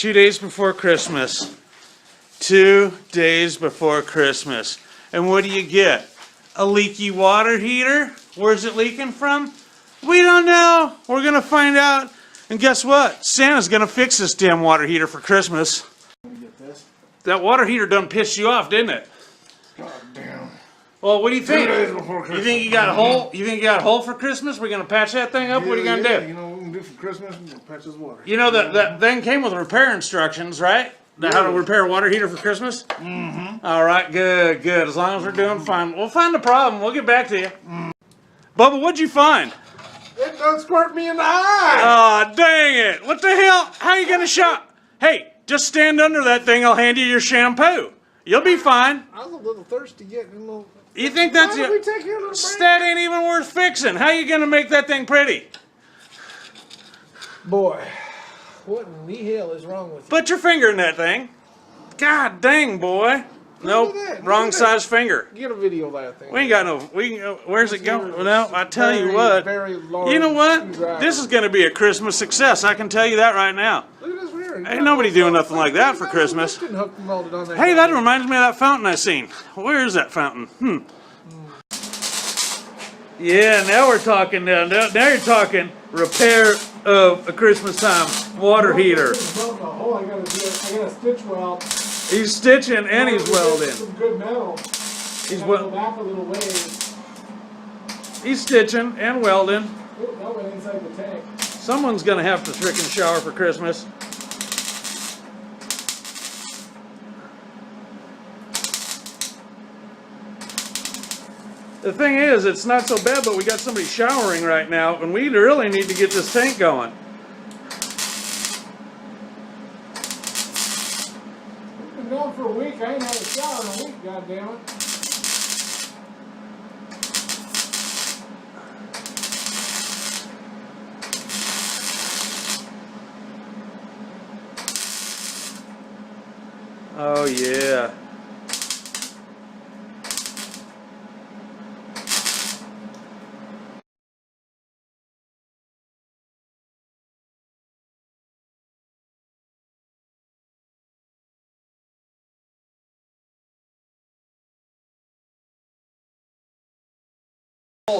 2 days before Christmas. 2 days before Christmas. And what do you get? A leaky water heater? Where's it leaking from? We don't know. We're going to find out. And guess what? Santa's going to fix this damn water heater for Christmas. Get this. That water heater done pissed you off, didn't it? God damn. Well, what do you think? 2 days before Christmas. You think you got a hole? You think you got a hole for Christmas? We're going to patch that thing up? What are you going to do? You know what we can do for Christmas? We're going to patch this water. You know that thing came with repair instructions, right? How to repair a water heater for Christmas? Mm-hmm. All right, good. As long as we're doing fine. We'll find the problem. We'll get back to you. Bubba, what'd you find? It don't squirt me in the eye. Aw, dang it. What the hell? How are you going to shop? Hey, just stand under that thing. I'll hand you your shampoo. You'll be fine. I was a little thirsty getting a little... You think that's Why don't we take here a little break? That ain't even worth fixing. How you going to make that thing pretty? Boy, what in the hell is wrong with you? Put your finger in that thing. God dang, boy. Nope, wrong size finger. Get a video of that thing. We ain't got no. Where's it going? No, I tell you what. You know what? This is going to be a Christmas success. I can tell you that right now. Look at this here. Ain't nobody doing nothing like that for Christmas. Hey, that reminds me of that fountain I seen. Where is that fountain? Yeah, now we're talking. Now you're talking repair of a Christmas time water heater. Oh, I gotta stitch weld. He's stitching and he's welding. Some good metal. He's back a little ways. He's stitching and welding. Ooh, that went inside the tank. Someone's gonna have to frickin' shower for Christmas. The thing is, it's not so bad, but we got somebody showering right now, and we really need to get this tank going. It's been going for a week. I ain't had a shower in a week, goddammit. Oh, yeah.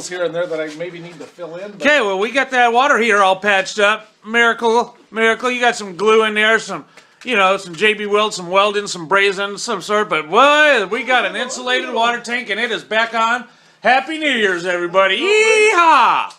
Here and there that I maybe need to fill in. Okay, well, we got that water heater all patched up. Miracle. You got some glue in there, some JB Weld, some welding, some brazing, some sort. But boy, we got an insulated water tank, and it is back on. Happy New Year's, everybody. Yeehaw!